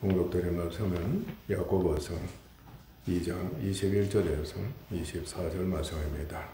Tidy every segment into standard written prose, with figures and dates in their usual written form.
공독들의 말씀은 야고보서 2장 21절에서 24절 말씀입니다.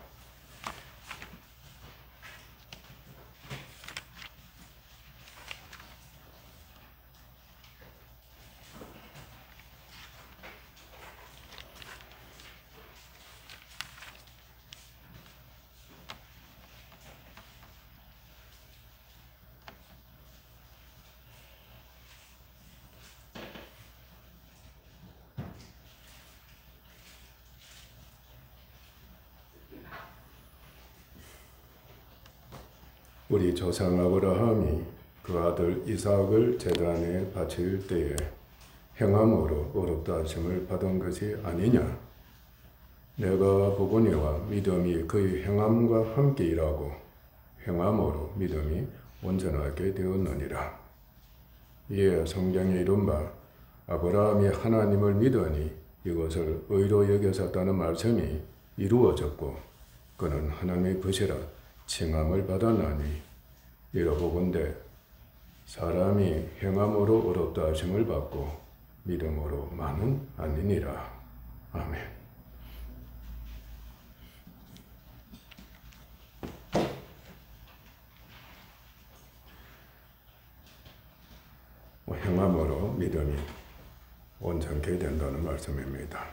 우리 조상 아브라함이 그 아들 이삭을 제단에 바칠 때에 행함으로 어렵다 하심을 받은 것이 아니냐? 내가 보거니와 믿음이 그의 행함과 함께 일하고 행함으로 믿음이 온전하게 되었느니라. 이에 성경에 이른바 아브라함이 하나님을 믿으니 이것을 의로 여겼었다는 말씀이 이루어졌고 그는 하나님의 것이라 칭함을 받았나니 이러보건대 사람이 행함으로 어렵다 하심을 받고 믿음으로만은 아니니라. 아멘. 행함으로 믿음이 온전케 된다는 말씀입니다.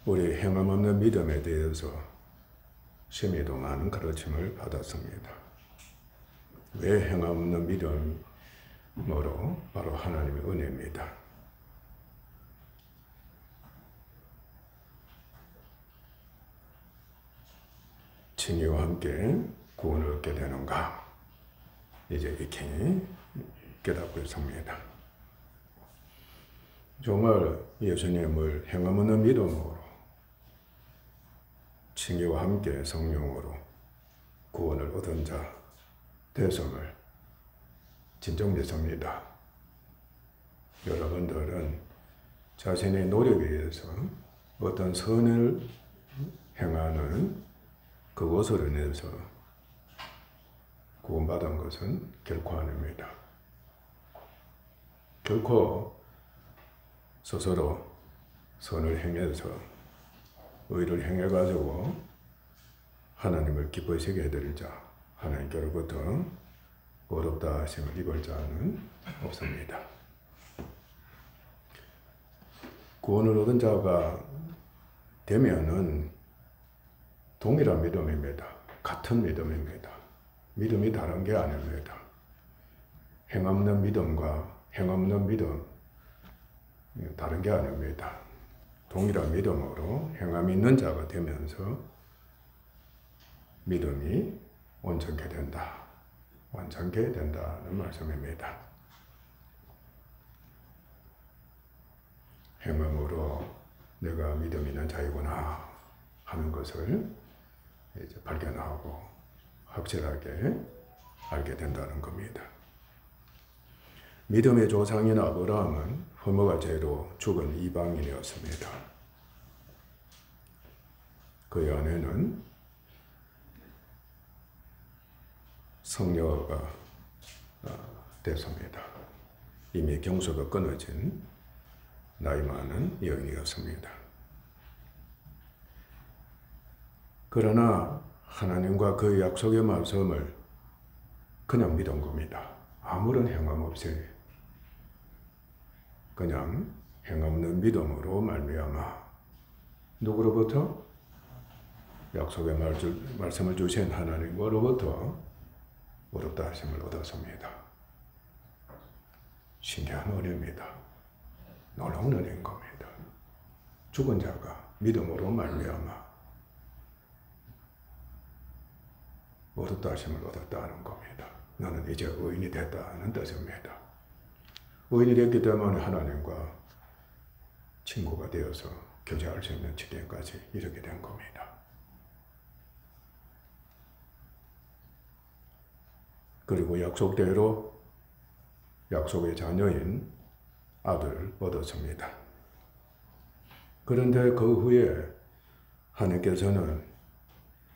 우리 행함 없는 믿음에 대해서 심히도 많은 가르침을 받았습니다. 왜 행함 없는 믿음으로? 바로 하나님의 은혜입니다. 진리와 함께 구원을 얻게 되는가? 이제 익히 깨닫고 있습니다. 정말 예수님을 행함 없는 믿음으로 칭의와 함께 성령으로 구원을 얻은 자 되심을 진정 믿습니다. 여러분들은 자신의 노력에 의해서 어떤 선을 행하는 그것으로 인해서 구원받은 것은 결코 아닙니다. 결코 스스로 선을 행해서 의를 행해가지고 하나님을 기쁘시게 해드릴 자, 하나님께로부터 어렵다 하심을 입을 자는 없습니다. 구원을 얻은 자가 되면은 동일한 믿음입니다. 같은 믿음입니다. 믿음이 다른 게 아닙니다. 행 없는 믿음과 행 없는 믿음 다른 게 아닙니다. 동일한 믿음으로 행함이 있는 자가 되면서 믿음이 온전케 된다, 완전케 된다는 말씀입니다. 행함으로 내가 믿음 있는 자이구나 하는 것을 이제 발견하고 확실하게 알게 된다는 겁니다. 믿음의 조상인 아브라함은 허무가 죄로 죽은 이방인이었습니다. 그의 아내는 성녀가 됐습니다. 이미 경수가 끊어진 나이 많은 여인이었습니다. 그러나 하나님과 그 약속의 말씀을 그냥 믿은 겁니다. 아무런 행함 없이 그냥 행없는 믿음으로 말미암아 누구로부터? 약속의 말씀을 주신 하나님으로부터 어렵다 하심을 얻었습니다. 신기한 은혜입니다. 놀라운 은혜인 겁니다. 죽은 자가 믿음으로 말미암아 어렵다 하심을 얻었다는 겁니다. 나는 이제 의인이 됐다는 뜻입니다. 의인이 됐기 때문에 하나님과 친구가 되어서 교제할 수 있는 지경까지 이르게 된 겁니다. 그리고 약속대로 약속의 자녀인 아들을 얻었습니다. 그런데 그 후에 하나님께서는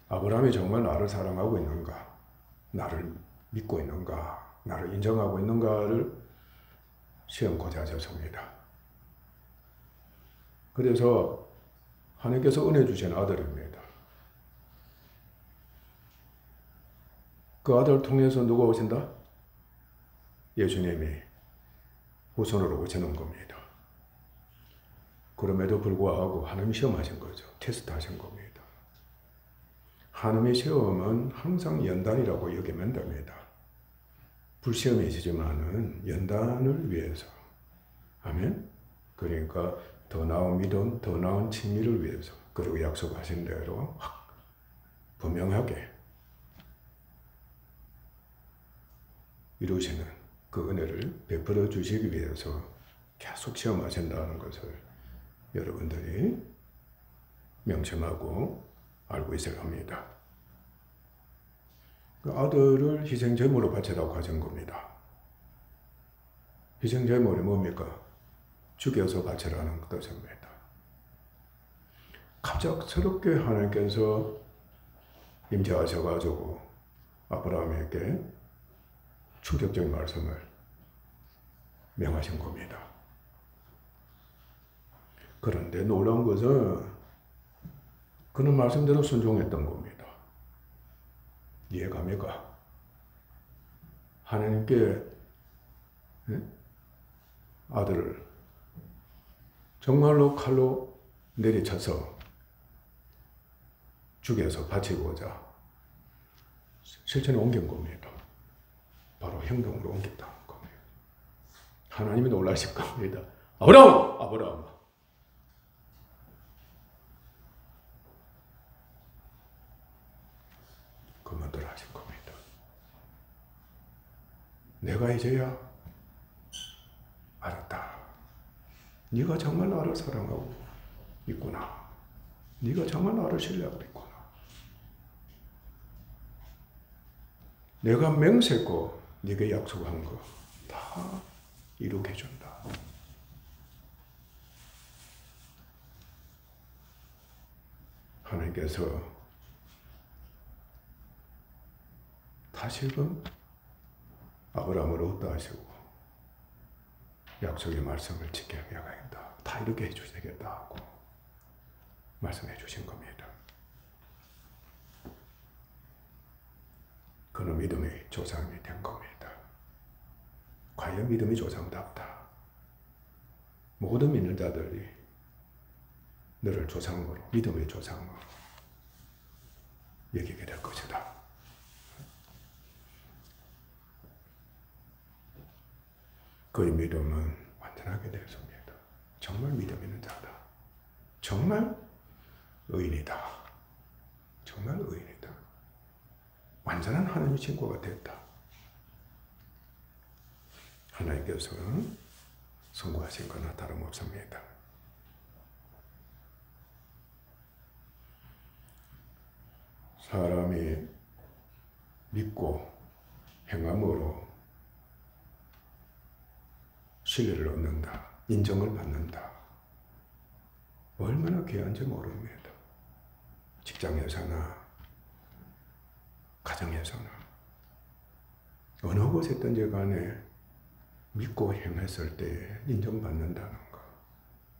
아브라함이 정말 나를 사랑하고 있는가? 나를 믿고 있는가? 나를 인정하고 있는가를 시험고자 하셨습니다. 그래서 하나님께서 은혜 주신 아들입니다. 그 아들을 통해서 누가 오신다? 예수님이 후손으로 오시는 겁니다. 그럼에도 불구하고 하나님이 시험하신 거죠. 테스트하신 겁니다. 하나님의 시험은 항상 연단이라고 여기면 됩니다. 불시험이지만은 연단을 위해서. 아멘? 그러니까 더 나은 믿음, 더 나은 친밀을 위해서, 그리고 약속하신 대로 분명하게 이루시는 그 은혜를 베풀어 주시기 위해서 계속 시험하신다는 것을 여러분들이 명심하고 알고 있어야 합니다. 그 아들을 희생제물로 바치라고 하신 겁니다. 희생제물이 뭡니까? 죽여서 바치라는 뜻입니다. 갑작스럽게 하나님께서 임재하셔가지고 아브라함에게 충격적인 말씀을 명하신 겁니다. 그런데 놀라운 것은 그는 말씀대로 순종했던 겁니다. 이해갑니까? 하나님께 아들을 정말로 칼로 내리쳐서 죽여서 바치고자 실천에 옮긴 겁니다. 바로 행동으로 옮겼다는 겁니다. 하나님이 놀라실 겁니다. 아브라함! 아브라함! 그만두라 하신 겁니다. 내가 이제야 알았다. 네가 정말 나를 사랑하고 있구나. 네가 정말 나를 신뢰하고 있구나. 내가 맹세코 네게 약속한 거 다 이루게 해준다. 하나님께서 다시금 아브라함을 얻다 하시고 약속의 말씀을 지켜야 한다. 다 이렇게 해주시겠다 하고 말씀해 주신 겁니다. 그는 믿음의 조상이 된 겁니다. 과연 믿음의 조상답다. 모든 믿는 자들이 너를 조상으로, 믿음의 조상으로 여기게 될 것이다. 그의 믿음은 완전하게 되었습니다. 정말 믿음 있는 자다. 정말 의인이다. 정말 의인이다. 완전한 하나님의 친구가 됐다. 하나님께서 선고하신 거나 다름없습니다. 사람이 믿고 행함으로 신뢰를 얻는다. 인정을 받는다. 얼마나 귀한지 모릅니다. 직장에서나 가정에서나 어느 곳에든지 간에 믿고 행했을 때 인정받는다는 거.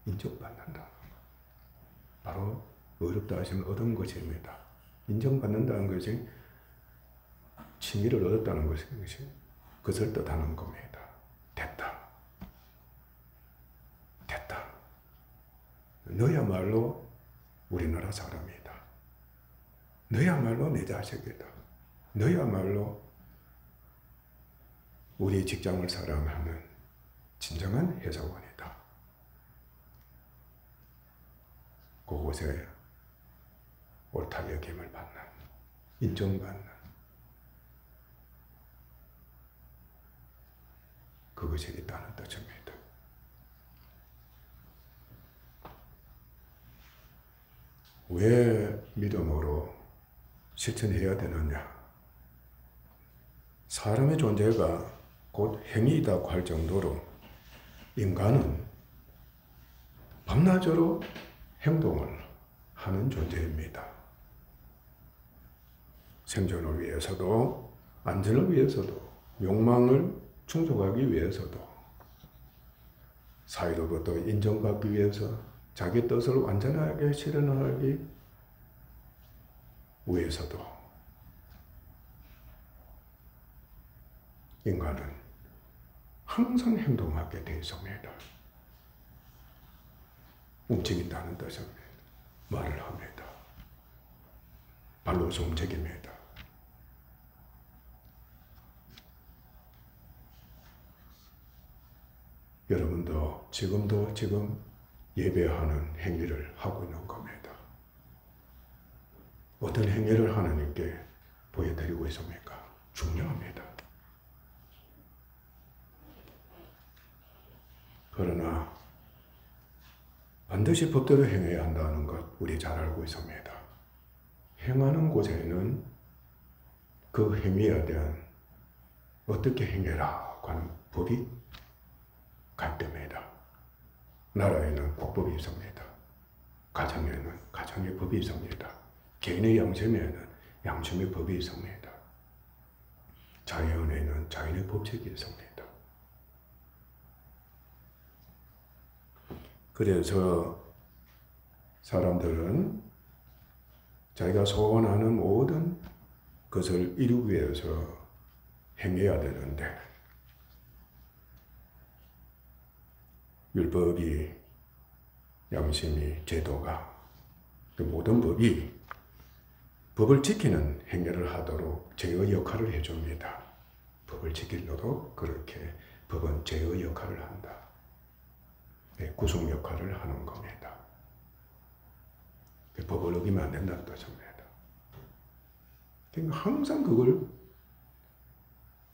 인정받는다는 거. 바로 어렵다 하시면 얻은 것입니다. 인정받는다는 것이 칭의를 얻었다는 것이 그것을 뜻하는 겁니다. 됐다. 됐다. 너야말로 우리나라 사람이다. 너야말로 내 자식이다. 너야말로 우리 직장을 사랑하는 진정한 회사원이다. 그곳에 옳다 여김을 받는, 인정받는 그것이 있다는 뜻입니다. 왜 믿음으로 실천해야 되느냐? 사람의 존재가 곧 행위이다고 할 정도로 인간은 밤낮으로 행동을 하는 존재입니다. 생존을 위해서도 안전을 위해서도 욕망을 충족하기 위해서도, 사회로부터 인정받기 위해서, 자기 뜻을 완전하게 실현하기 위해서도 인간은 항상 행동하게 되어 있습니다. 움직인다는 뜻입니다. 말을 합니다. 발로서 움직입니다. 여러분도 지금 예배하는 행위를 하고 있는 겁니다. 어떤 행위를 하나님께 보여드리고 있습니까? 중요합니다. 그러나 반드시 법대로 행해야 한다는 것 우리 잘 알고 있습니다. 행하는 곳에는 그 행위에 대한 어떻게 행해라 하는 법이 갈대입니다. 나라에는 국법이 있습니다. 가정에는 가정의 법이 있습니다. 개인의 양심에는 양심의 법이 있습니다. 자연에는 자연의 법칙이 있습니다. 그래서 사람들은 자기가 소원하는 모든 것을 이루기 위해서 행해야 되는데, 율법이, 양심이, 제도가, 그 모든 법이 법을 지키는 행위를 하도록 제어 역할을 해줍니다. 법을 지키도록 그렇게 법은 제어 역할을 한다. 구속 역할을 하는 겁니다. 법을 어기면 안 된다는 뜻입니다. 그러니까 항상 그걸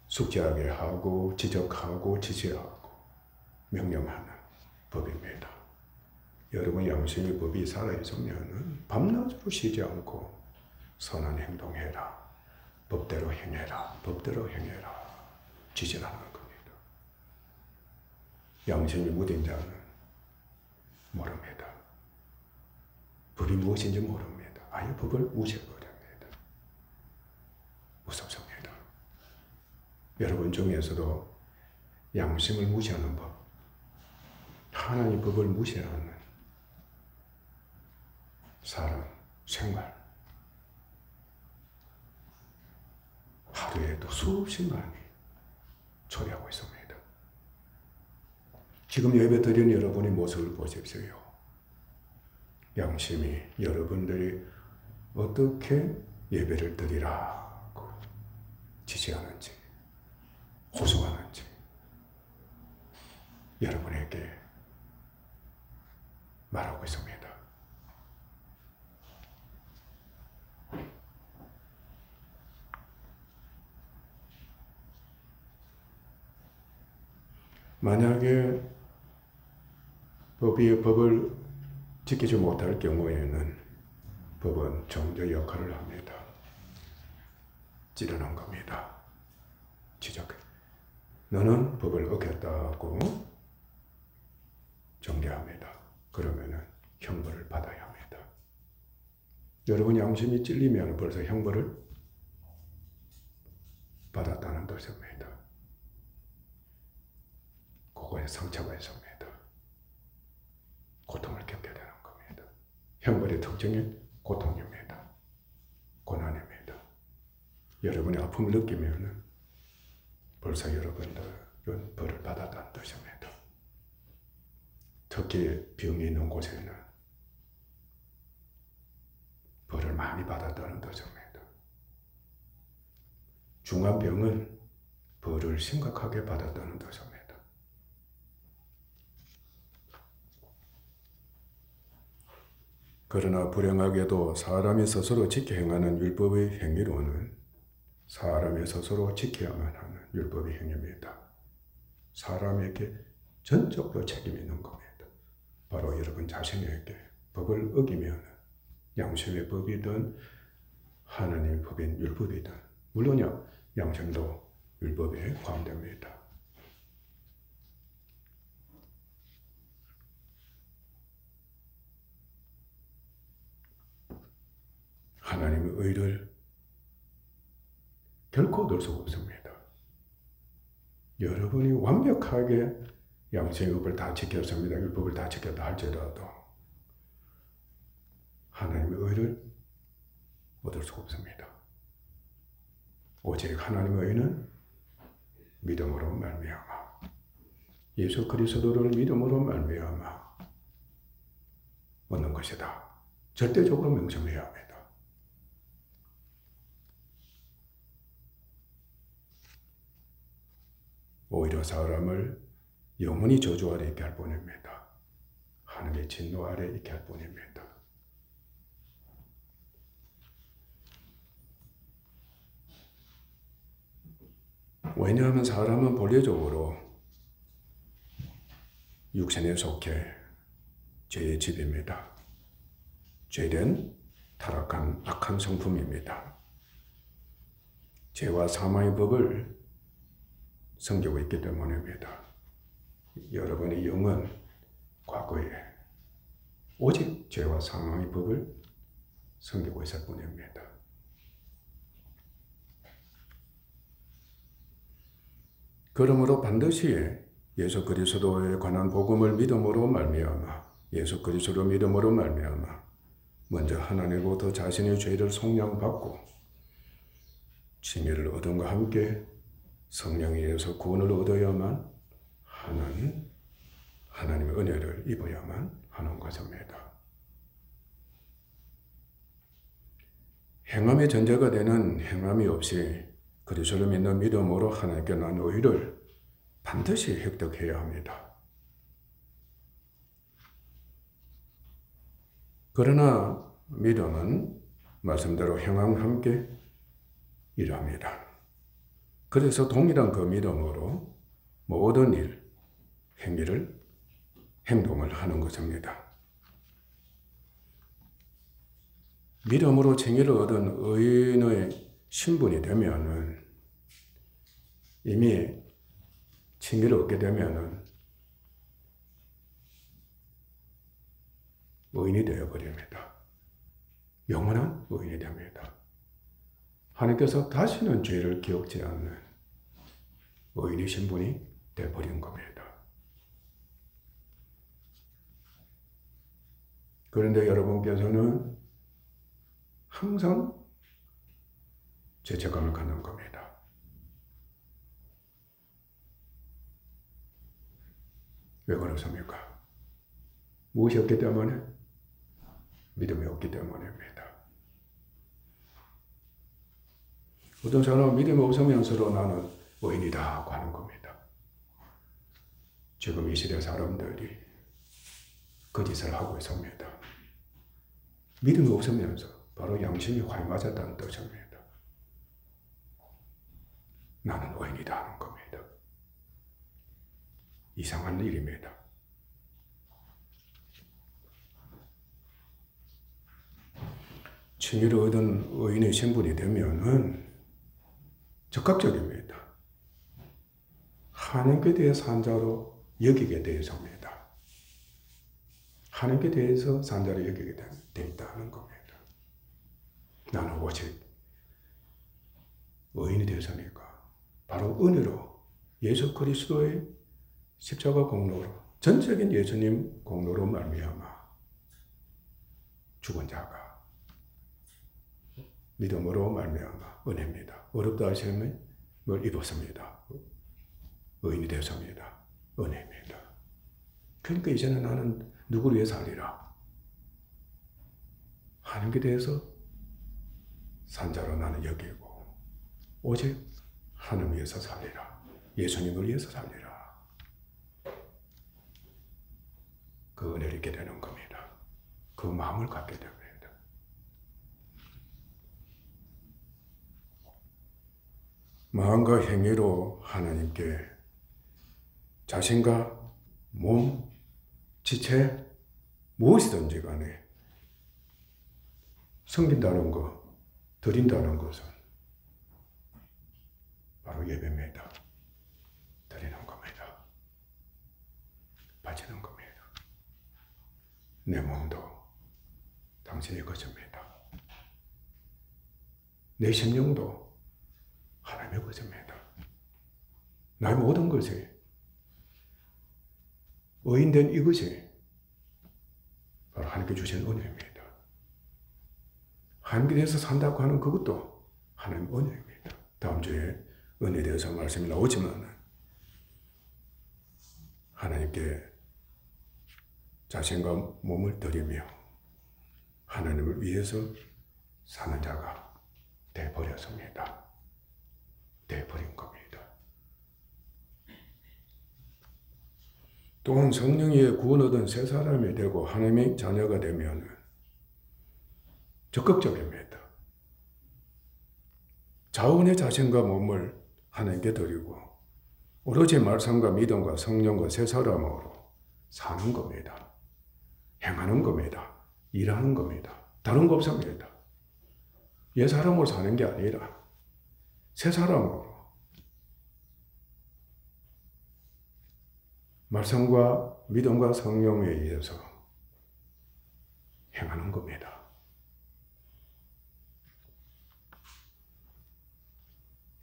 숙지하게 하고 지적하고 지시하고 명령하는 법입니다. 여러분 양심의 법이 살아있으면 밤낮으로 쉬지 않고 선한 행동해라, 법대로 행해라, 법대로 행해라 지시하는 겁니다. 양심이 무딘 자는 모릅니다. 법이 무엇인지 모릅니다. 아예 법을 무시해버립니다. 무섭습니다. 여러분 중에서도 양심을 무시하는 법, 하나님 법을 무시하는 사람, 생활, 하루에도 수십만이 처리하고 있습니다. 지금 예배 드린 여러분의 모습을 보십시오. 양심이 여러분들이 어떻게 예배를 드리라고 지시하는지, 호소하는지 여러분에게 말하고 있습니다. 만약에 법을 지키지 못할 경우에는 법은 정죄 역할을 합니다. 찌르는 겁니다. 지적해. 너는 법을 어겼다고 정죄합니다. 그러면은 형벌을 받아야 합니다. 여러분 양심이 찔리면 벌써 형벌을 받았다는 뜻입니다. 그거에 상처가 있습니다. 고통을 겪게 되는 겁니다. 형벌의 특징이 고통입니다. 고난입니다. 여러분이 아픔을 느끼면 벌써 여러분들은 벌을 받았다는 뜻입니다. 특히 병이 있는 곳에는 벌을 많이 받았다는 뜻입니다. 중한 병은 벌을 심각하게 받았다는 뜻입니다. 그러나 불행하게도 사람이 스스로 지켜 행하는 율법의 행위로는 사람이 스스로 지켜야만 하는 율법의 행위입니다. 사람에게 전적으로 책임이 있는 겁니다. 바로 여러분 자신에게 법을 어기면 양심의 법이든 하나님의 법인 율법이든, 물론 양심도 율법에 포함됩니다. 하나님의 의를 결코 얻을 수가 없습니다. 여러분이 완벽하게 양심의 법을 다 지켰습니다. 율법을 다 지켰다 할지라도 하나님의 의를 얻을 수가 없습니다. 오직 하나님의 의는 믿음으로 말미암아 예수 그리스도를 믿음으로 말미암아 얻는 것이다. 절대적으로 명심해야 합니다. 오히려 사람을 영원히 저주 아래 있게 할 뿐입니다. 하나님의 진노 아래 있게 할 뿐입니다. 왜냐하면 사람은 본래적으로 육신에 속해 죄의 집입니다. 죄된 타락한 악한 성품입니다. 죄와 사망의 법을 섬기고 있기 때문입니다. 여러분의 영은 과거에 오직 죄와 사망의 법을 섬기고 있을 뿐입니다. 그러므로 반드시 예수 그리스도에 관한 복음을 믿음으로 말미암아 예수 그리스도 믿음으로 말미암아 먼저 하나님으로부터 자신의 죄를 속량받고 칭의를 얻음과 함께 성령에 의해서 구원을 얻어야만 하나님의 은혜를 입어야만 하는 것입니다. 행함의 전제가 되는 행함이 없이 그리스도를 믿는 믿음으로 하나님께 난 의를 반드시 획득해야 합니다. 그러나 믿음은 말씀대로 행함과 함께 일합니다. 그래서 동일한 그 믿음으로 모든 일, 행동을 하는 것입니다. 믿음으로 칭의를 얻은 의인의 신분이 되면은 이미 칭의를 얻게 되면은 의인이 되어버립니다. 영원한 의인이 됩니다. 하나님께서 다시는 죄를 기억지 않는 의인의 신분이 되어버린 겁니다. 그런데 여러분께서는 항상 죄책감을 갖는 겁니다. 왜 그렇습니까? 무엇이 없기 때문에? 믿음이 없기 때문입니다. 어떤 사람은 믿음이 없으면서도 나는 의인이다 하고 하는 겁니다. 지금 이 시대 사람들이 거짓을 하고 있습니다. 믿음이 없으면서 바로 양심이 활 맞았다는 뜻입니다. 나는 의인이다 하는 겁니다. 이상한 일입니다. 칭의를 얻은 의인의 신분이 되면은 적극적입니다. 하나님께 대해서 산 자로 여기게 되어서입니다. 하나님께 대해서 산 자로 여기게 되어 있다는 겁니다. 나는 오직 의인이 되었으니까 바로 은혜로 예수 그리스도의 십자가 공로로 전적인 예수님 공로로 말미암아 죽은 자가 믿음으로 말미암아 은혜입니다. 어렵다 하시면 뭘 입었습니다. 의인이 되었습니다. 은혜입니다. 그러니까 이제는 나는 누구를 위해 살리라. 하나님께 대해서 산자로 나는 여기고 오직 하나님 위해서 살리라. 예수님을 위해서 살리라. 그 은혜를 잊게 되는 겁니다. 그 마음을 갖게 됩니다. 마음과 행위로 하나님께 자신과 몸, 지체, 무엇이든지 간에 섬긴다는 것, 드린다는 것은 바로 예배입니다. 드리는 겁니다. 바치는 겁니다. 내 몸도 당신의 것입니다. 내 심령도 하나님의 것입니다. 나의 모든 것이 의인된 이것이 바로 하나님께 주신 은혜입니다. 하나님께 대해서 산다고 하는 그것도 하나님 은혜입니다. 다음 주에 은혜에 대해서 말씀이 나오지만 하나님께 자신과 몸을 드리며 하나님을 위해서 사는 자가 되어버렸습니다. 되어버린 겁니다. 또한 성령의 구원 얻은 새 사람이 되고 하나님의 자녀가 되면 적극적입니다. 자원의 자신과 몸을 하나님께 드리고 오로지 말씀과 믿음과 성령과 새 사람으로 사는 겁니다. 행하는 겁니다. 일하는 겁니다. 다른 거 없습니다. 옛 사람으로 사는 게 아니라 새 사람으로 말씀과 믿음과 성령에 의해서 행하는 겁니다.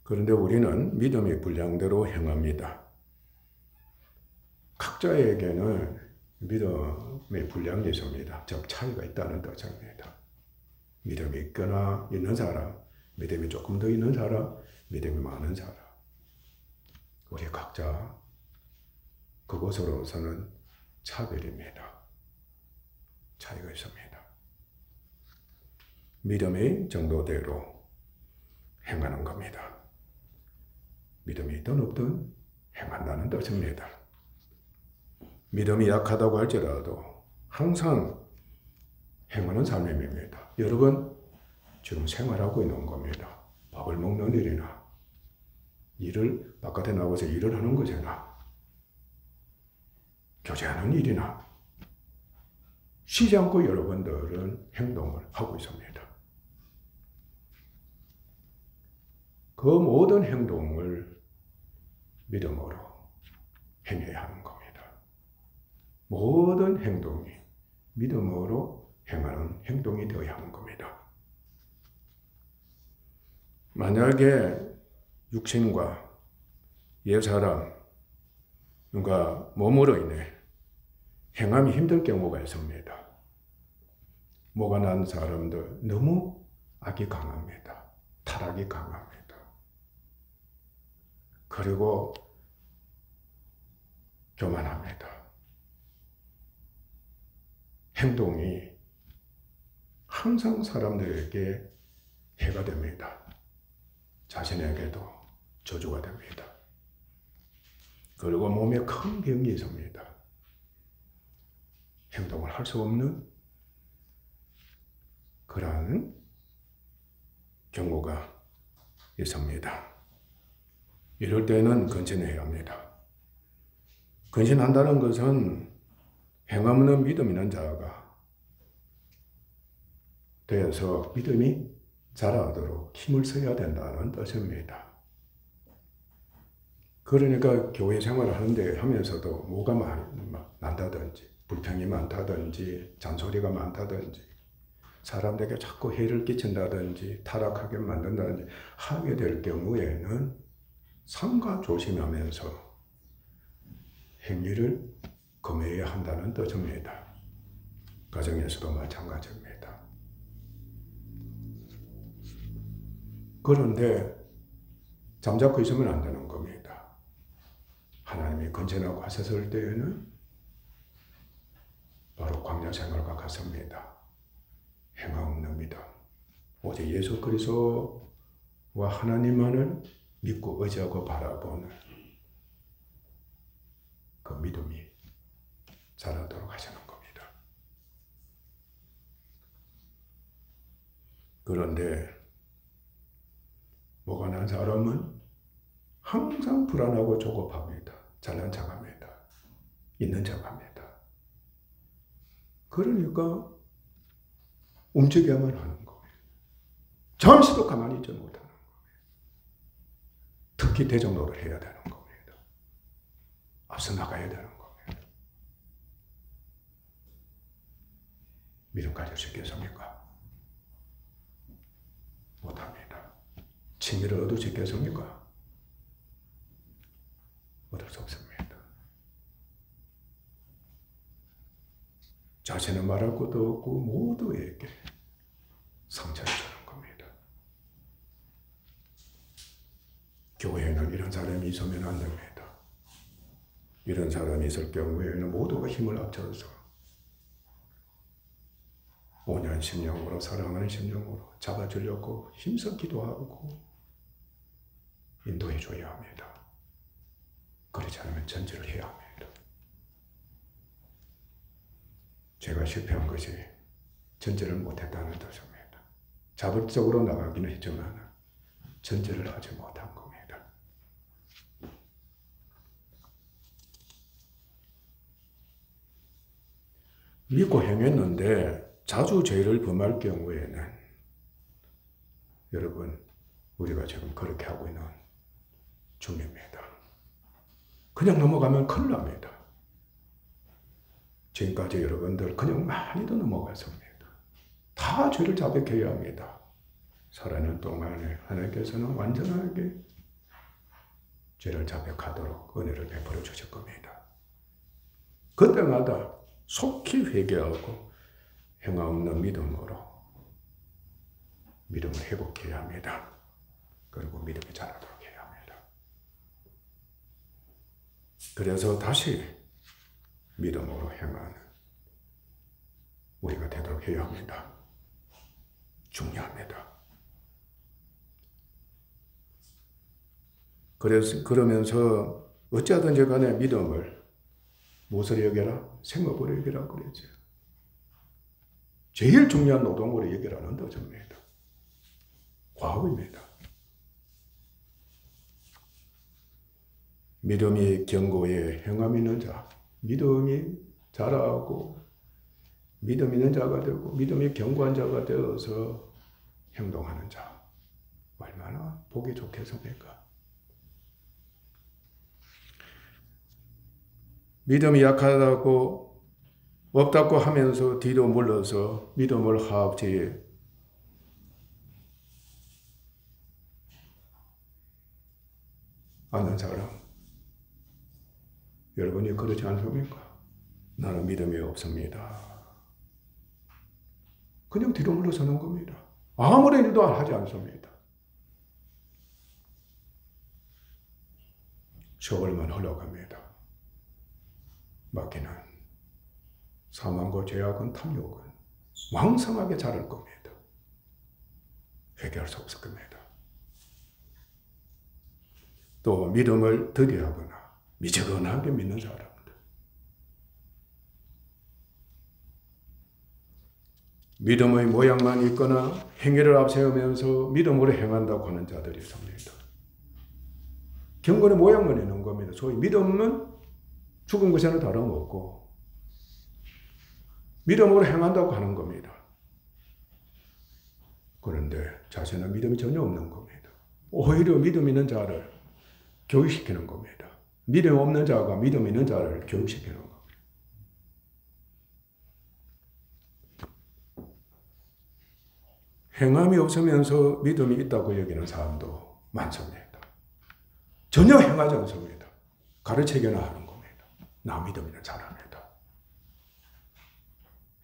그런데 우리는 믿음의 분량대로 행합니다. 각자에게는 믿음의 분량이 있습니다. 즉 차이가 있다는 뜻입니다. 믿음이 있거나 있는 사람, 믿음이 조금 더 있는 사람, 믿음이 많은 사람. 우리 각자 그것으로서는 차별입니다. 차이가 있습니다. 믿음의 정도대로 행하는 겁니다. 믿음이 있든 없든 행한다는 뜻입니다. 믿음이 약하다고 할지라도 항상 행하는 삶입니다. 여러분 지금 생활하고 있는 겁니다. 밥을 먹는 일이나 일을 바깥에 나가서 일을 하는 것이나 교제하는 일이나 쉬지 않고 여러분들은 행동을 하고 있습니다. 그 모든 행동을 믿음으로 행해야 하는 겁니다. 모든 행동이 믿음으로 행하는 행동이 되어야 하는 겁니다. 만약에 육신과 옛사람, 누가 몸으로 인해 행함이 힘들 경우가 있습니다. 뭐가 난 사람들 너무 악이 강합니다. 타락이 강합니다. 그리고 교만합니다. 행동이 항상 사람들에게 해가 됩니다. 자신에게도 저주가 됩니다. 그리고 몸에 큰 병이 있습니다. 행동을 할 수 없는 그러한 경우가 있습니다. 이럴 때는 근신해야 합니다. 근신한다는 것은 행함없는 믿음 있는 자가 되어서 믿음이 자라도록 힘을 써야 된다는 뜻입니다. 그러니까 교회 생활을 하면서도 뭐가 난다든지 불평이 많다든지 잔소리가 많다든지 사람들에게 자꾸 해를 끼친다든지 타락하게 만든다든지 하게 될 경우에는 삼가 조심하면서 행위를 금해야 한다는 뜻입니다. 가정에서도 마찬가지입니다. 그런데 잠자코 있으면 안 되는 겁니다. 하나님이 건전하고 하셨을 때에는 바로 광야 생활과 같습니다. 행함 없는 믿음, 오직 예수 그리스도와 하나님만을 믿고 의지하고 바라보는 그 믿음이 자라도록 하시는 겁니다. 그런데 뭐가 난 사람은 항상 불안하고 조급합니다. 잘난 척합니다. 있는 척합니다. 그러니까 움직여야만 하는 거예요. 잠시도 가만히 있지 못하는 거예요. 특히 대정로를 해야 되는 겁니다. 앞서 나가야 되는 겁니다. 믿음 가질 수 있겠습니까? 못합니다. 친밀을 얻을 수 있겠습니까? 자신은 말할 것도 없고 모두에게 상처를 주는 겁니다. 교회에는 이런 사람이 있으면 안 됩니다. 이런 사람이 있을 경우에는 모두가 힘을 합쳐서 5년 심령으로 사랑하는 심령으로 잡아주려고 힘써 기도하고 인도해 줘야 합니다. 그렇지 않으면 전제를 해야 합니다. 제가 실패한 것이 전제를 못했다는 뜻입니다. 자발적으로 나가기는 했지만 전제를 하지 못한 겁니다. 믿고 행했는데 자주 죄를 범할 경우에는 여러분 우리가 지금 그렇게 하고 있는 중입니다. 그냥 넘어가면 큰일 납니다. 지금까지 여러분들 그냥 많이도 넘어갔습니다. 다 죄를 자백해야 합니다. 살아있는 동안에 하나님께서는 완전하게 죄를 자백하도록 은혜를 베풀어 주실 겁니다. 그때마다 속히 회개하고 행함없는 믿음을 회복해야 합니다. 그리고 믿음이 자라도록 해야 합니다. 그래서 다시 믿음으로 행하는 우리가 되도록 해야 합니다. 중요합니다. 그러면서 어찌하든지 간에 믿음을 무엇을 여겨라? 생업으로 여겨라 그러죠. 제일 중요한 노동으로 여겨라는 뜻입니다. 과업입니다. 믿음이 견고해 행함 있는 자, 믿음이 자라고 믿음 있는 자가 되고 믿음이 견고한 자가 되어서 행동하는 자, 얼마나 보기 좋겠습니까? 믿음이 약하다고 없다고 하면서 뒤로 물러서 믿음을 하지 않는 사람, 여러분이 그렇지 않습니까? 나는 믿음이 없습니다. 그냥 뒤로 물러서는 겁니다. 아무런 일도 하지 않습니다. 세월만 흘러갑니다. 마귀는 사망과 죄악은 탐욕은 왕성하게 자랄 겁니다. 회개할 수 없을 겁니다. 또 믿음을 더디하거나 미지근하게 믿는 사람들, 믿음의 모양만 있거나 행위를 앞세우면서 믿음으로 행한다고 하는 자들이 있습니다. 경건의 모양만 있는 겁니다. 소위 믿음은 죽은 것에는 다름없고 믿음으로 행한다고 하는 겁니다. 그런데 자신은 믿음이 전혀 없는 겁니다. 오히려 믿음 있는 자를 교육시키는 겁니다. 믿음 없는 자가 믿음 있는 자를 교육시키는 겁니다. 행함이 없으면서 믿음이 있다고 여기는 사람도 많습니다. 전혀 행하지 않습니다. 가르치기나 하는 겁니다. 나 믿음 있는 사람이다.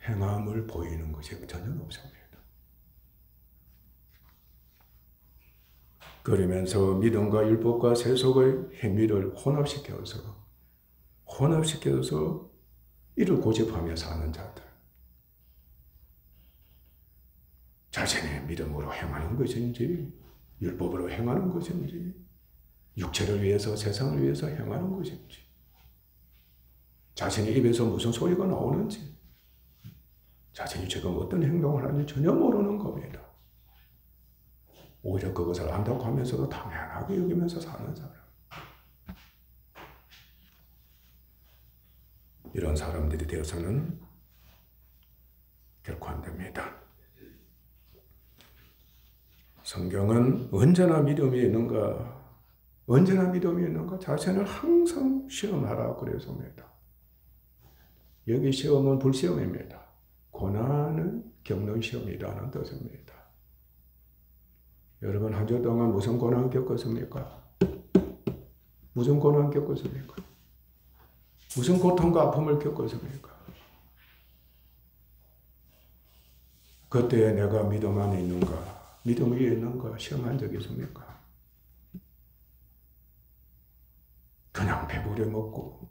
행함을 보이는 것이 전혀 없습니다. 그러면서 믿음과 율법과 세속의 행위를 혼합시켜서 이를 고집하며 사는 자들, 자신의 믿음으로 행하는 것인지 율법으로 행하는 것인지 육체를 위해서 세상을 위해서 행하는 것인지 자신의 입에서 무슨 소리가 나오는지 자신이 지금 어떤 행동을 하는지 전혀 모르는 겁니다. 오히려 그것을 안다고 하면서도 당연하게 여기면서 사는 사람, 이런 사람들이 되어서는 결코 안 됩니다. 성경은 언제나 믿음이 있는가 자신을 항상 시험하라 그랬습니다. 여기 시험은 불시험입니다. 고난을 겪는 시험이라는 뜻입니다. 여러분 한 주 동안 무슨 고난 겪었습니까? 무슨 고난 겪었습니까? 무슨 고통과 아픔을 겪었습니까? 그때 내가 믿음 안에 있는가, 믿음 위에 있는가 시험한 적이 있습니까? 그냥 배부려 먹고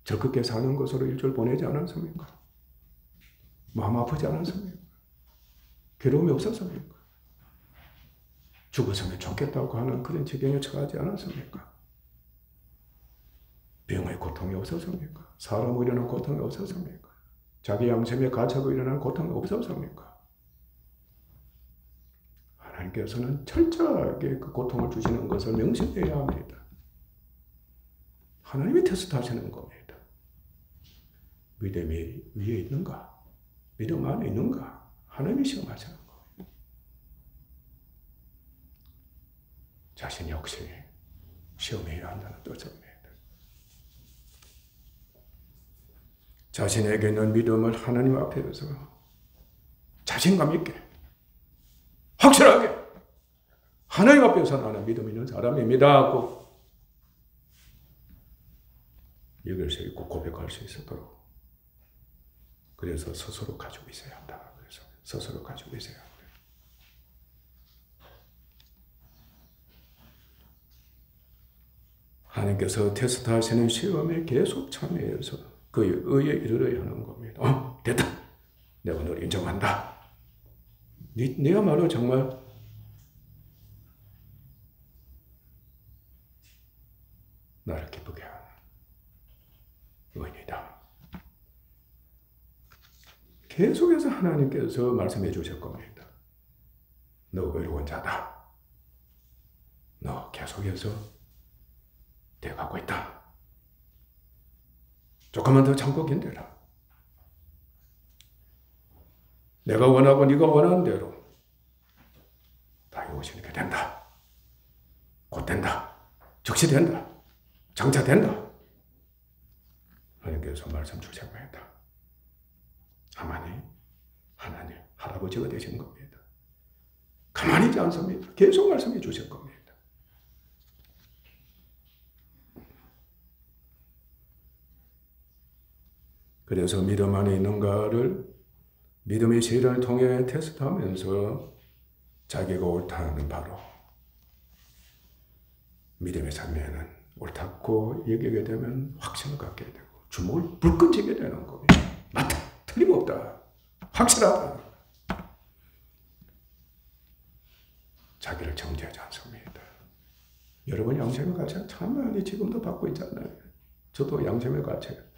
적극게 사는 것으로 일주일 보내지 않았습니까? 마음 아프지 않았습니까? 괴로움이 없었습니까? 죽었으면 좋겠다고 하는 그런 지경에 처하지 않았습니까? 병의 고통이 없었습니까? 사람으로 일어난 고통이 없었습니까? 자기 양심에 갇혀고 일어난 고통이 없었습니까? 하나님께서는 철저하게 그 고통을 주시는 것을 명심해야 합니다. 하나님이 테스트하시는 겁니다. 믿음이 위에 있는가? 믿음 안에 있는가? 하나님이 시험하시는 거예요. 자신 역시 시험해야 한다는 뜻입니다. 자신에게 있는 믿음을 하나님 앞에서 자신감 있게 확실하게 하나님 앞에서 나는 믿음 있는 사람입니다 하고 이것을 읽고 고백할 수 있도록 그래서 스스로 가지고 있어야 한다. 그래서 스스로 가지고 있어야 한다. 하나님께서 테스트하시는 시험에 계속 참여해서 그 의에 이르러야 하는 겁니다. 됐다. 내가 너를 인정한다. 네야말로 정말 나를 기쁘게 하는 의인이다. 계속해서 하나님께서 말씀해 주실 겁니다. 너 의로운 자다. 너 계속해서 돼가고 있다. 조금만 더 참고 견뎌라. 내가 원하고 네가 원하는 대로 다 이루어지게 된다. 곧 된다. 즉시 된다. 장차 된다. 하나님께서 말씀 주셨습니다. 하나님, 할아버지가 되신 겁니다. 가만히 있지 않습니다. 계속 말씀해 주실 겁니다. 그래서 믿음 안에 있는가를 믿음의 시련을 통해 테스트하면서 자기가 옳다는 바로 믿음의 삶에는 옳다고 얘기하게 되면 확신을 갖게 되고 주먹을 불끈 쥐게 되는 겁니다. 맞다. 틀림없다. 확실하다. 자기를 정죄하지 않습니다. 여러분 양심의 가책 참 많이 지금도 받고 있잖아요. 저도 양심의 가책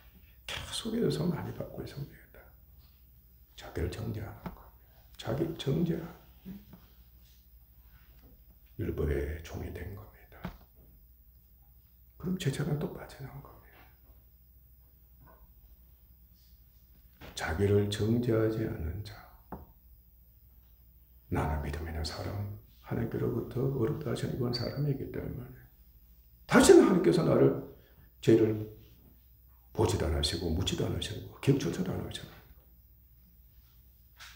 계속해서 많이 받고 있습니다. 자기를 정죄하는 겁니다. 자기 정죄. 율법의 종이 된 겁니다. 그럼 죄책은 또 빠져나온 겁니다. 자기를 정죄하지 않는 자. 나는 믿음 있는 사람, 하나님께로부터 어렵다 하신 이번 사람이기 때문에 다시는 하나님께서 나를 죄를 보지도 않으시고 묻지도 않으시고 기억조차도 안 하시잖아요.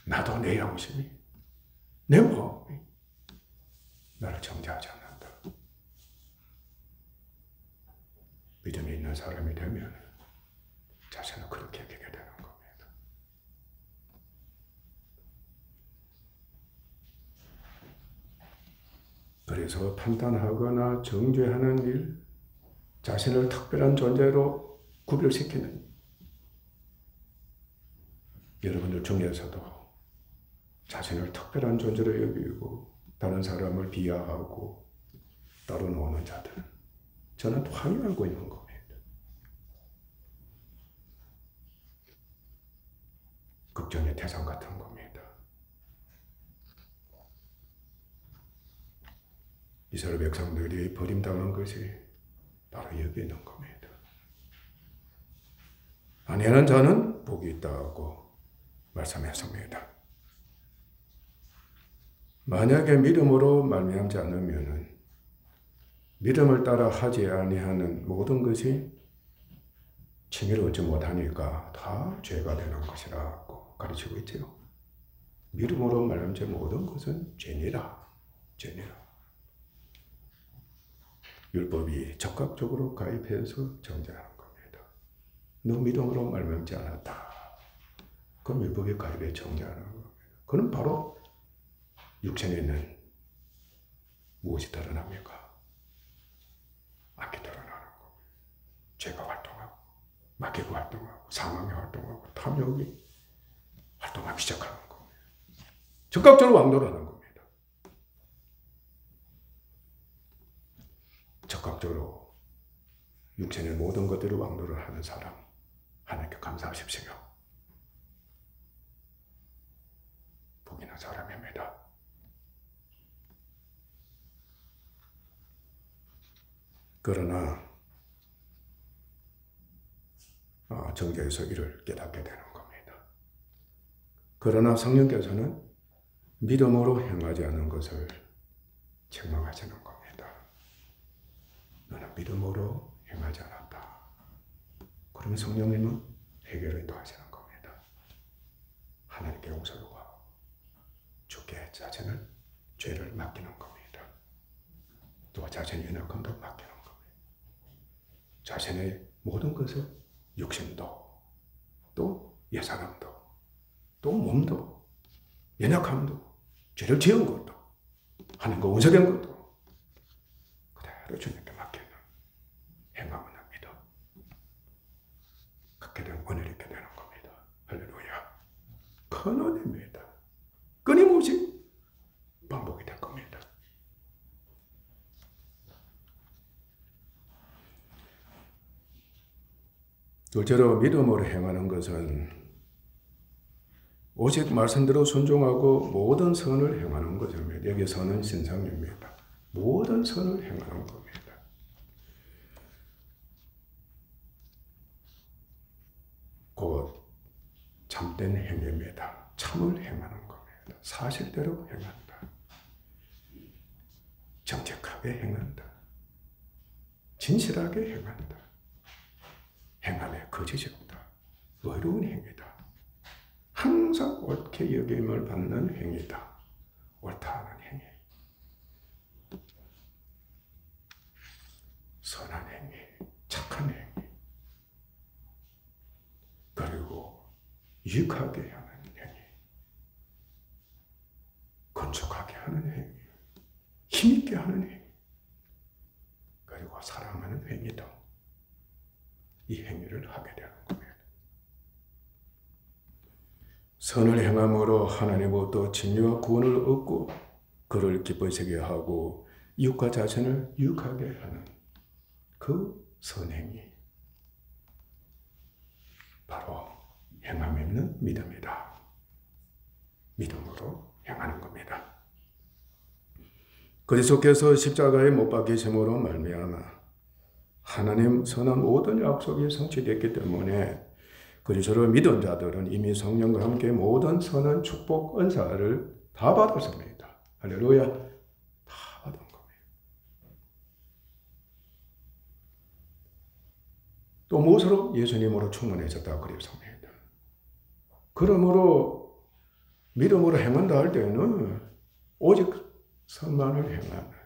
나도 내 양심이 내 마음이 나를 정죄하지 않는다. 믿음이 있는 사람이 되면 자신을 그렇게 여기게 되는 겁니다. 그래서 판단하거나 정죄하는 일, 자신을 특별한 존재로 구별시키는 여러분들 중에서도 자신을 특별한 존재로 여기고 다른 사람을 비하하고 따로 노는 자들, 저는 항의하고 있는 겁니다. 걱정의 대상 같은 겁니다. 이스라엘 백성들이 버림당한 것이 바로 여기 있는 겁니다. 안에는 자는 복이 있다고 말씀했습니다. 만약에 믿음으로 말미암지 않으면 믿음을 따라 하지 아니하는 모든 것이 칭의를 얻지 못하니까 다 죄가 되는 것이라고 가르치고 있지요. 믿음으로 말미암지 모든 것은 죄니라. 율법이 적극적으로 가입해서 정죄하는 겁니다. 너 믿음으로 말미암지 않았다. 그럼 율법이 가입해 정죄하는 겁니다. 그는 바로 육체에 있는 무엇이 드러납니까? 악이 드러나는 거. 죄가 활동하고, 마귀가 활동하고, 상황이 활동하고, 탐욕이 활동하기 시작하는 겁니다. 즉각적으로 왕노를 하는 겁니다. 적극적으로 육체의 모든 것들을 왕노를 하는 사람, 하나님께 감사하십시오. 복이 있는 사람입니다. 그러나 정죄에서 이를 깨닫게 되는 겁니다. 그러나 성령께서는 믿음으로 행하지 않는 것을 책망하시는 겁니다. 너는 믿음으로 행하지 않았다. 그러면 성령님은 해결을 인도하시는 겁니다. 하나님께 용서를 구하고 주께 자신을 죄를 맡기는 겁니다. 또 자신의 연약함도 맡기는 겁니다. 자신의 모든 것을 육신도 또 옛사람도 또 몸도 연약함도 죄를 지은 것도 하나님과 원수된 것도 그대로 주님께 맡기는 행함은 합니다. 갖게 된 은혜를 있게 되는 겁니다. 할렐루야. 큰 은혜입니다. 끊임없이 반복이 될 겁니다. 둘째로 믿음으로 행하는 것은 오직 말씀대로 순종하고 모든 선을 행하는 것입니다. 여기 선은 신상입니다. 모든 선을 행하는 겁니다. 곧 참된 행위입니다. 참을 행하는 겁니다. 사실대로 행한다. 정직하게 행한다. 진실하게 행한다. 행함에 거짓이 없다. 의로운 행위다. 항상 옳게 여김을 받는 행위다. 옳다 하는 행위. 선한 행위, 착한 행위. 그리고 유익하게 하는 행위. 건축하게 하는 행위. 힘있게 하는 행위. 그리고 사랑하는 행위도 이 행위를 하게 되는 겁니다. 선을 행함으로 하나님으로부터 진리와 구원을 얻고 그를 기뻐지게 하고 이웃과 자신을 유익하게 하는 그 선행이 바로 행함에 있는 믿음이다. 믿음으로 행하는 겁니다. 그리스도께서 십자가에 못 박히심으로 말미암아 하나님 선한 모든 약속이 성취됐기 때문에 그리스도를 믿은 자들은 이미 성령과 함께 모든 선한 축복 은사를 다 받았습니다. 할렐루야. 다 받은 겁니다. 또 무엇으로? 예수님으로 충만해졌다 그랬습니다. 그러므로 믿음으로 행한다 할 때는 오직 선만을 행하는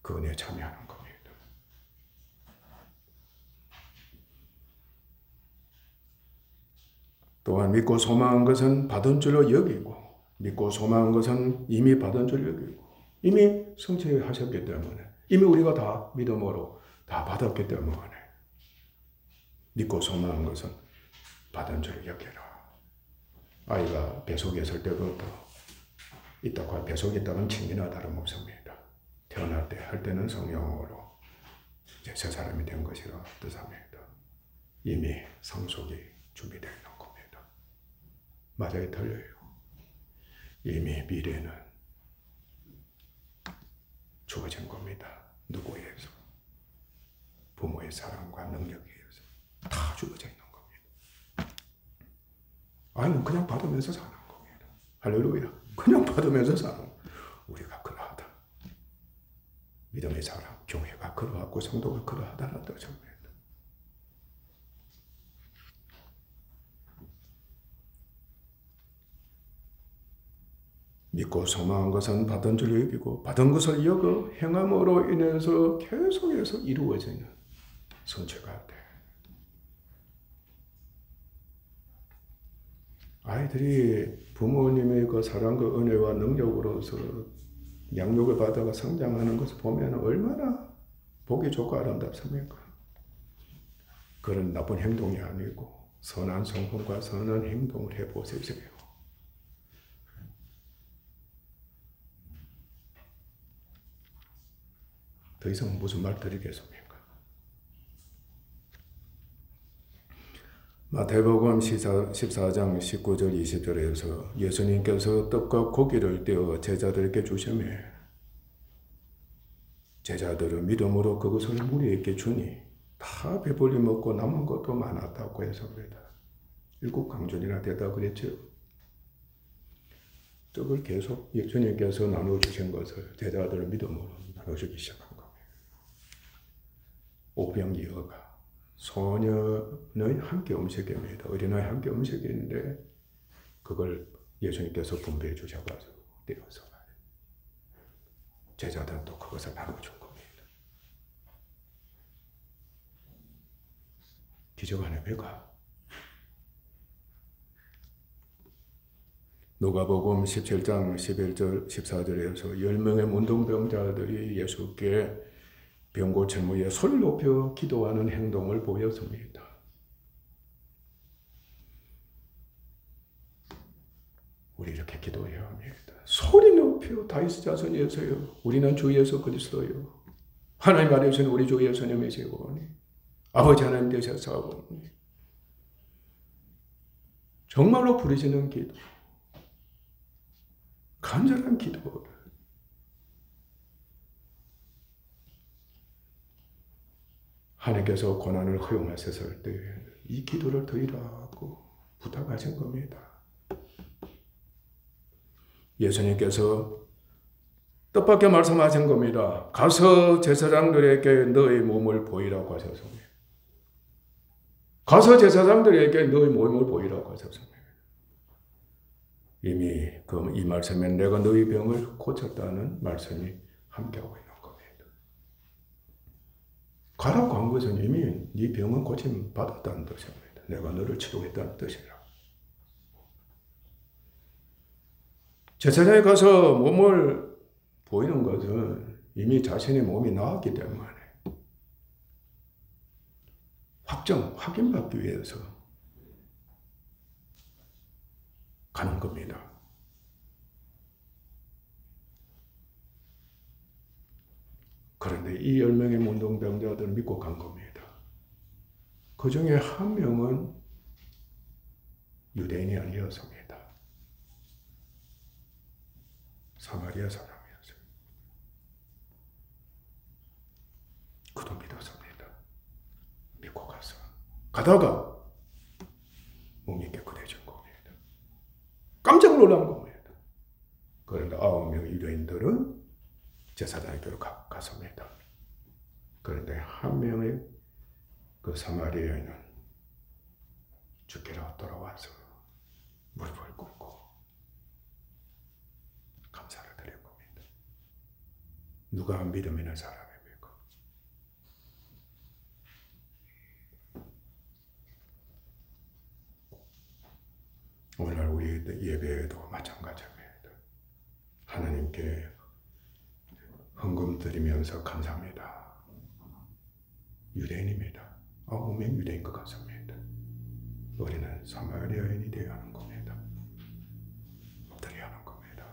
그 은혜에 참여하는 겁니다. 또한 믿고 소망한 것은 받은 줄로 여기고 믿고 소망한 것은 이미 받은 줄로 여기고 이미 성취하셨기 때문에 이미 우리가 다 믿음으로 다 받았기 때문에 믿고 소망한 것은 받은 줄로 여기라. 아이가 뱃속에 있을 때부터 있다고 뱃속에 있다는 친기나 다름없습니다. 태어날 때 할 때는 성령으로 이제 새 사람이 된 것이라 뜻합니다. 이미 상속이 준비되어 있는 겁니다. 맞아요, 틀려요. 이미 미래는 주어진 겁니다. 누구에 의해서? 부모의 사랑과 능력에 의해서 다 주어져 있는 겁니다. 아이는 그냥 받으면서 사는 겁니다. 할렐루야. 그냥 받으면서 사는 우리가 그러하다. 믿음의 사람, 교회가 그러하고 성도가 그러하다는 뜻입니다. 믿고 소망한 것은 받은 줄 여기고 받은 것을 여겨 행함으로 인해서 계속해서 이루어지는 성취가 돼. 아이들이 부모님의 그 사랑과 은혜와 능력으로서 양육을 받아가 성장하는 것을 보면 얼마나 보기 좋고 아름답습니까? 그런 나쁜 행동이 아니고 선한 성품과 선한 행동을 해보세요. 더 이상 무슨 말 드리겠습니까? 마태복음 14장 19절 20절에서 예수님께서 떡과 고기를 떼어 제자들에게 주시며 제자들은 믿음으로 그것을 무리에게 주니 다 배불리 먹고 남은 것도 많았다고 했습니다. 일곱 강준이나 되다 그랬죠. 떡을 계속 예수님께서 나눠주신 것을 제자들은 믿음으로 나눠주기 시작한 겁니다. 오병이어가 소년의 함께 음식입니다. 어린아이 함께 음식인데 그걸 예수님께서 분배해 주셔가지고 떼어서 제자들은 또 그것을 나눠준 겁니다. 기적 안에 왜가? 누가복음 17장 11절 14절에서 10명의 문둥병자들이 예수께 병 고침 후에 소리를 높여 기도하는 행동을 보였습니다. 우리 이렇게 기도해야 합니다. 소리 높여 다윗 자손 예수여 우리는 주 예수 그리스도요 하나님 안에서는 우리 주 예수님이시고 아버지 하나님 되셨사오니 정말로 부르짖는 기도 간절한 기도를 하나님께서 고난을 허용하셨을 때 이 기도를 드리라고 부탁하신 겁니다. 예수님께서 뜻밖의 말씀하신 겁니다. 가서 제사장들에게 너의 몸을 보이라고 하셨습니다. 가서 제사장들에게 너의 몸을 보이라고 하셨습니다. 이미 이 말씀에 내가 너의 병을 고쳤다는 말씀이 함께하고 있는 겁니다. 가라고 한 것은 이미 네 병은 고침 받았다는 뜻입니다. 내가 너를 치료했다는 뜻이라. 제사장에 가서 몸을 보이는 것은 이미 자신의 몸이 나았기 때문에 확인받기 위해서 가는 겁니다. 그런데 이 10명의 문둥병자들을 믿고 간 겁니다. 그 중에 한 명은 유대인이 아니었습니다. 사마리아 사람이었어요. 그도 믿었습니다. 믿고 가서 가다가 몸이 깨끗해진 겁니다. 깜짝 놀란 겁니다. 그런데 9명의 유대인들은 제사장에게로 갔습니다. 그런데 한 명의 그 사마리아인은 주께로 돌아와서 무릎을 꿇고 감사를 드린 겁니다. 누가 믿음 있는 사람입니까? 오늘 우리 예배에도 마찬가지입니다. 하나님께 헌금 드리면서 감사합니다. 유대인입니다. 9명 유대인 것 같습니다. 우리는 사마리아인이 되어야 하는 겁니다. 엎드려야 하는 겁니다.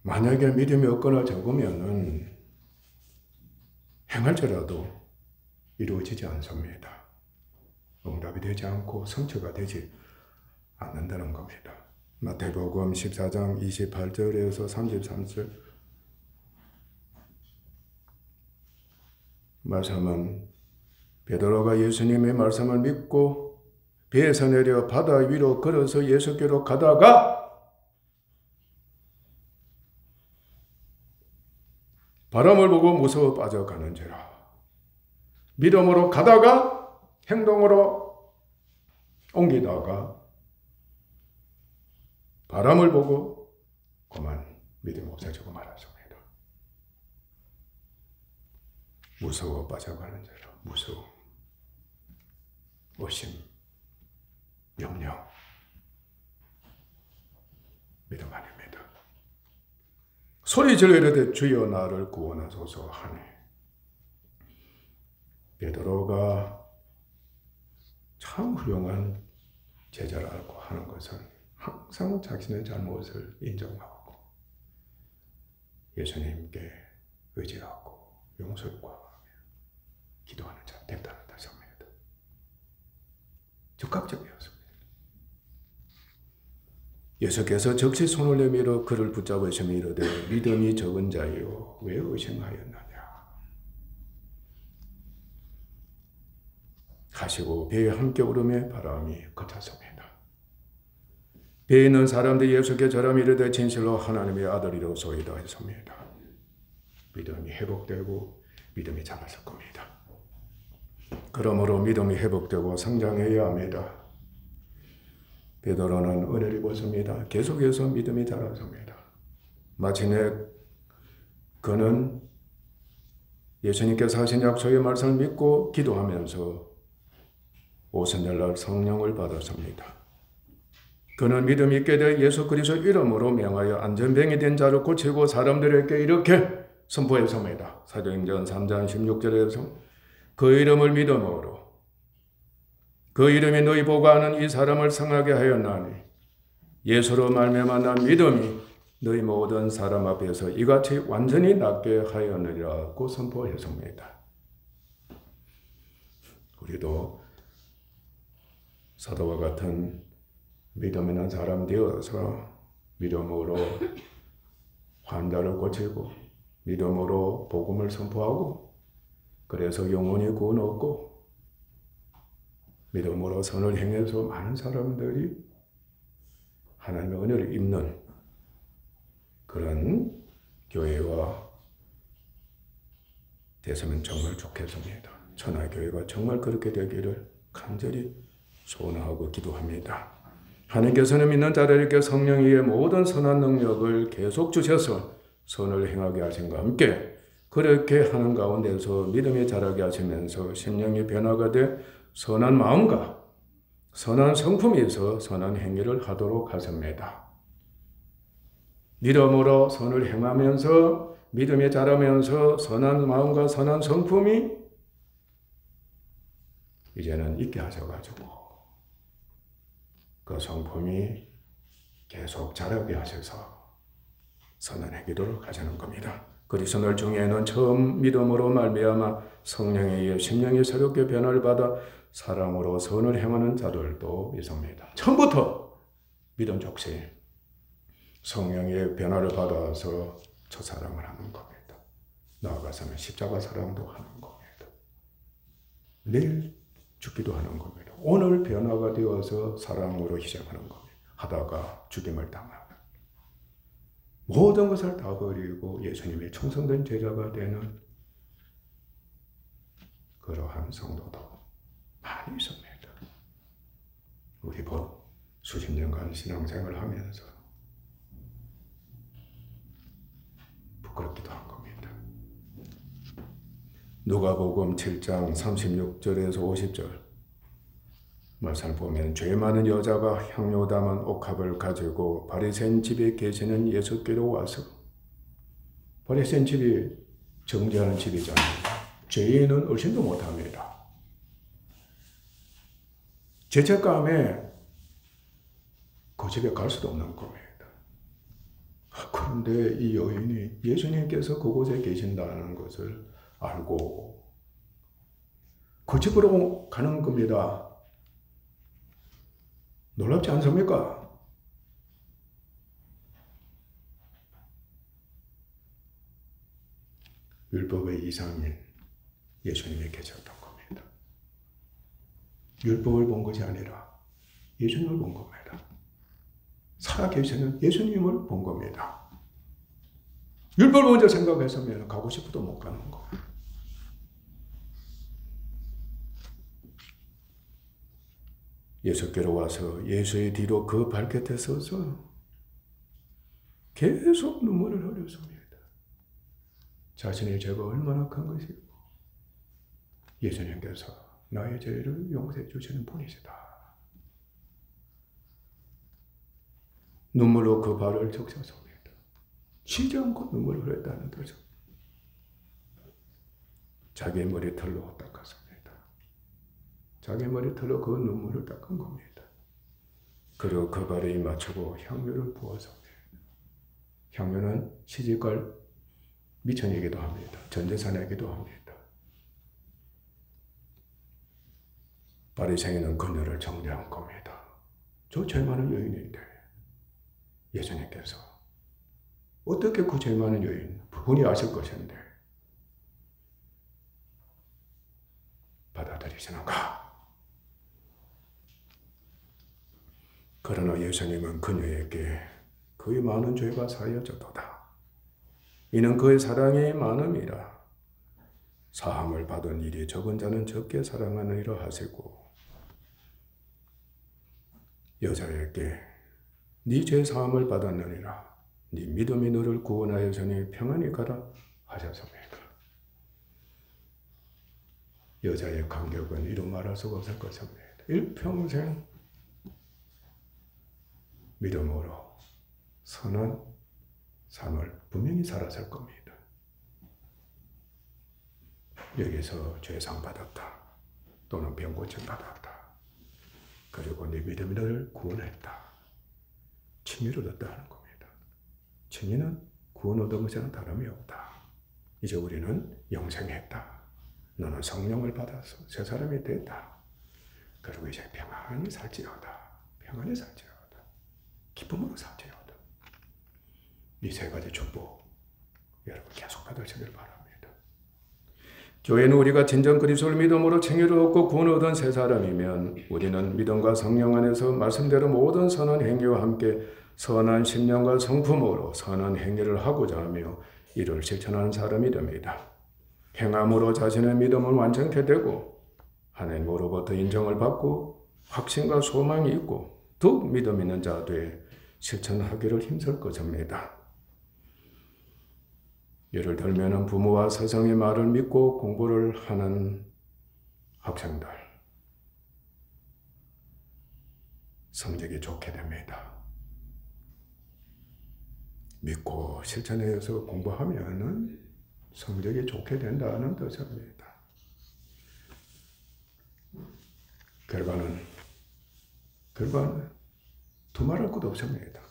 만약에 믿음이 없거나 적으면은 행할지라도 이루어지지 않습니다. 응답이 되지 않고 성취가 되지 않는다는 겁니다. 마태복음 14장 28절에서 33절 말씀은 베드로가 예수님의 말씀을 믿고 배에서 내려 바다 위로 걸어서 예수께로 가다가 바람을 보고 무서워 빠져가는지라. 믿음으로 가다가 행동으로 옮기다가 바람을 보고 그만 믿음이 없어지고 말았습니다. 무서워 빠져가는 자라. 무서움, 의심, 염려, 믿음 아닙니다. 소리질러 이르되 주여 나를 구원하소서 하니 베드로가 참 훌륭한 제자라고 하는 것은 항상 자신의 잘못을 인정하고 예수님께 의지하고 용서를 구하며 기도하는 자 대단한 자입니다. 즉각적이었습니다. 예수께서 즉시 손을 내밀어 그를 붙잡으시며 이르되 믿음이 적은 자여 왜 의심하였느냐 하시고 배에 함께 오르매 바람이 그쳤습니다. 배에 있는 사람들이 예수께 절하며 이르되 진실로 하나님의 아들이로소이다 했습니다. 믿음이 회복되고 믿음이 자랐을 겁니다. 그러므로 믿음이 회복되고 성장해야 합니다. 베드로는 은혜를 입었습니다. 계속해서 믿음이 자랐습니다. 마침내 그는 예수님께서 하신 약속의 말씀을 믿고 기도하면서 오순절날 성령을 받았습니다. 그는 믿음이 있게 되어 예수 그리스도 이름으로 명하여 안전병이 된 자를 고치고 사람들에게 이렇게 선포했습니다. 사도행전 3장 16절에서 그 이름을 믿음으로 그 이름이 너희 보고 아는 이 사람을 성하게 하였나니 예수로 말미암아 난 믿음이 너희 모든 사람 앞에서 이같이 완전히 낫게 하였느니라고 선포했습니다. 우리도 사도와 같은 믿음 있는 사람 되어서 믿음으로 환자를 고치고 믿음으로 복음을 선포하고 그래서 영혼이 구원 얻고 믿음으로 선을 행해서 많은 사람들이 하나님의 은혜를 입는 그런 교회와 됐으면 정말 좋겠습니다. 천하교회가 정말 그렇게 되기를 간절히 소원하고 기도합니다. 하나님께서는 믿는 자들에게 성령의 모든 선한 능력을 계속 주셔서 선을 행하게 하신과 함께 그렇게 하는 가운데서 믿음이 자라게 하시면서 심령이 변화가 돼 선한 마음과 선한 성품이 있어 선한 행위를 하도록 하십니다. 믿음으로 선을 행하면서 믿음이 자라면서 선한 마음과 선한 성품이 이제는 있게 하셔가지고 그 성품이 계속 자라게 하셔서 선한 행위를 하시는 겁니다. 그리스도를 중에는 처음 믿음으로 말미암아 성령에 의해 심령이 새롭게 변화를 받아 사랑으로 선을 행하는 자들도 있습니다. 처음부터 믿음 족쇄 성령의 변화를 받아서 첫사랑을 하는 겁니다. 나아가서는 십자가 사랑도 하는 겁니다. 내일 죽기도 하는 겁니다. 오늘 변화가 되어서 사랑으로 희생하는 겁니다. 하다가 죽임을 당하는 모든 것을 다 버리고 예수님의 충성된 제자가 되는 그러한 성도도 많이 있습니다. 우리 수십 년간 신앙생활을 하면서 부끄럽기도 한 겁니다. 누가복음 7장 36절에서 50절 말씀을 보면 죄 많은 여자가 향료 담은 옥합을 가지고 바리새인 집에 계시는 예수께로 와서 바리새인 집이 정죄하는 집이잖아요. 죄인은 얼씬도 못합니다. 죄책감에 그 집에 갈 수도 없는 겁니다. 그런데 이 여인이 예수님께서 그곳에 계신다는 것을 알고 그 집으로 가는 겁니다. 놀랍지 않습니까? 율법의 이상인 예수님이 계셨던 겁니다. 율법을 본 것이 아니라 예수님을 본 겁니다. 살아계시는 예수님을 본 겁니다. 율법을 먼저 생각했으면 가고 싶어도 못 가는 거예요. 예수께로 와서 예수의 뒤로 그 발끝에 서서 계속 눈물을 흘렸습니다. 자신의 죄가 얼마나 큰 것이고 예수님께서 나의 죄를 용서해 주시는 분이시다. 눈물로 그 발을 적셨습니다. 쉬지 않고 눈물을 흘렸다는 뜻은 자기 머리털로 닦았습니다. 자기 머리털로 그 눈물을 닦은 겁니다. 그리고 그 발에 맞추고 향유를 부었습니다. 향유는 시집갈 미천이기도 합니다. 전재산이기도 합니다. 바리새인은 그녀를 정죄한 겁니다. 저 죄 많은 여인인데 예수님께서 어떻게 그 죄 많은 여인 분이 아실 것인데 받아들이시는가? 그러나 예수님은 그녀에게 그의 많은 죄가 사여졌도다. 이는 그의 사랑이 많음이라. 사함을 받은 일이 적은 자는 적게 사랑하느니라 하시고 여자에게 네 죄 사함을 받았느니라. 네 믿음이 너를 구원하였으니 평안히 가라 하셨습니다. 여자의 감격은 이루 말할 수가 없을 것입니다. 일평생 믿음으로 선한 삶을 분명히 살았을 겁니다. 여기서 죄상 받았다. 또는 병고침 받았다. 그리고 네 믿음이 너를 구원했다. 칭의를 얻었다는 겁니다. 칭의는 구원 얻은 것에는 다름이 없다. 이제 우리는 영생했다. 너는 성령을 받아서 새 사람이 됐다. 그리고 이제 평안히 살지어다. 평안히 살지어다. 기쁨으로 살지어다. 이 세 가지 축복 여러분 계속 받으시길 바랍니다. 교회는 우리가 진정 그리스도를 믿음으로 칭의를 얻고 구원을 얻은 새 사람이면 우리는 믿음과 성령 안에서 말씀대로 모든 선한 행위와 함께 선한 신령과 성품으로 선한 행위를 하고자 하며 이를 실천하는 사람이 됩니다. 행함으로 자신의 믿음을 완전케 되고 하나님으로부터 인정을 받고 확신과 소망이 있고 더욱 믿음 있는 자 되어 실천하기를 힘쓸 것입니다. 예를 들면 부모와 스승의 말을 믿고 공부를 하는 학생들 성적이 좋게 됩니다. 믿고 실천해서 공부하면 성적이 좋게 된다는 뜻입니다. 결과는 두말할 것도 없습니다.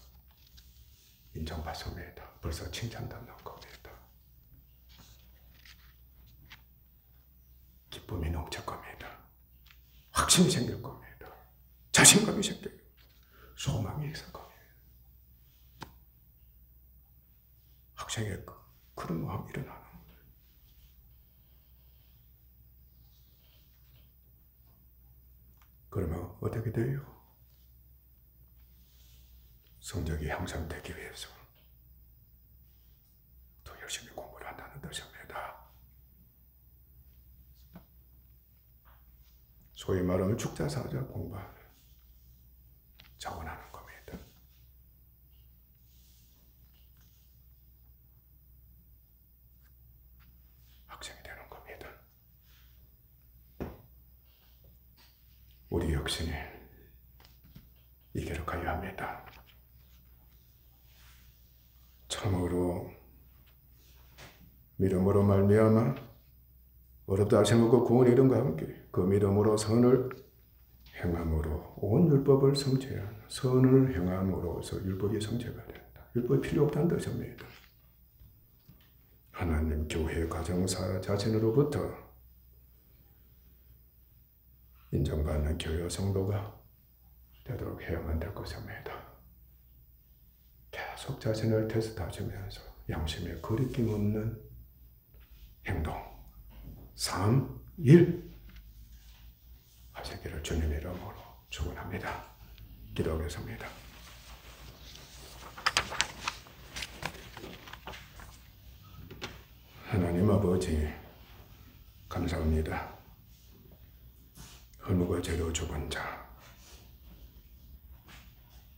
인정받습니다. 벌써 칭찬받는 겁니다. 기쁨이 넘칠 겁니다. 확신이 생길 겁니다. 자신감이 생길 겁니다. 소망이 있을 겁니다. 학생의 그런 마음이 일어나는 거예요. 그러면 어떻게 돼요? 성적이 향상되기 위해서 더 열심히 공부를 한다는 뜻입니다. 소위 말하면 축자사자 공부하는 자원하는 겁니다. 학생이 되는 겁니다. 우리 역시 이 길을 가야 합니다. 참으로 믿음으로 말미암아 어렵다 생각하고 구원 이름과 함께 그 믿음으로 선을 행함으로 온 율법을 성취하는 선을 행함으로써 율법이 성취가 된다. 율법이 필요 없다는 뜻입니다. 하나님 교회 가정사 자신으로부터 인정받는 교회 성도가 되도록 해야만 될 것입니다. 계속 자신을 테스트하시면서 양심에 거리낌 없는 행동 3, 1 하시기를 주님 이름으로 축원합니다. 기도하겠습니다. 하나님 아버지 감사합니다. 허무가 죄로 죽은 자,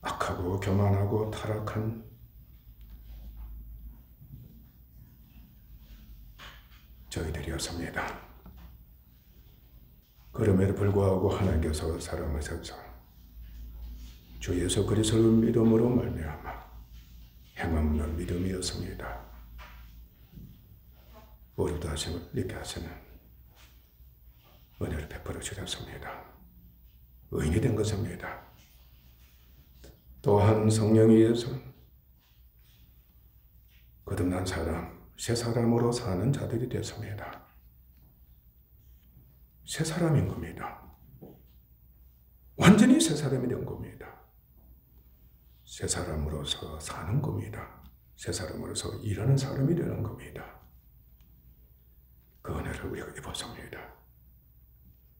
악하고 교만하고 타락한 저희들이었습니다. 그럼에도 불구하고 하나님께서 사람하셔서 주 예수 그리스도를 믿음으로 말미암아 행함없는 믿음이었습니다. 어렵다 하심을 믿게 하시는 은혜를 베풀어 주셨습니다. 의인이 된 것입니다. 또한 성령에 의해서 거듭난 사람, 새 사람으로 사는 자들이 됐습니다. 새 사람인 겁니다. 완전히 새 사람이 된 겁니다. 새 사람으로서 사는 겁니다. 새 사람으로서 일하는 사람이 되는 겁니다. 그 은혜를 우리가 입었습니다.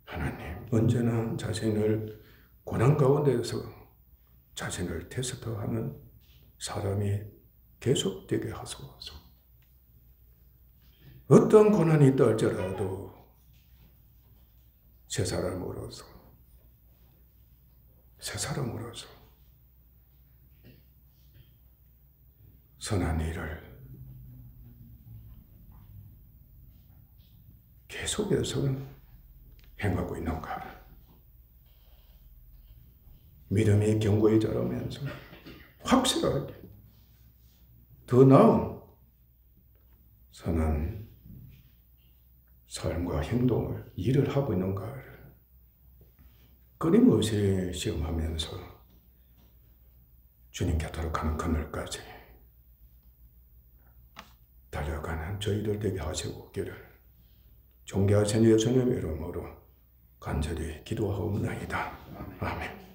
하나님, 언제나 자신을 고난 가운데에서 자신을 테스트하는 사람이 계속되게 하소서. 어떤 고난이 있다 할지라도 새 사람으로서 선한 일을 계속해서 행하고 있는가. 믿음이 견고히 자라면서 확실하게 더 나은 선한 삶과 행동을, 일을 하고 있는가를 끊임없이 시험하면서 주님 곁으로 가는 그날까지 달려가는 저희들 되게 하시고 기를 존귀하신 예수님의 이름으로 간절히 기도하옵나이다. 아멘.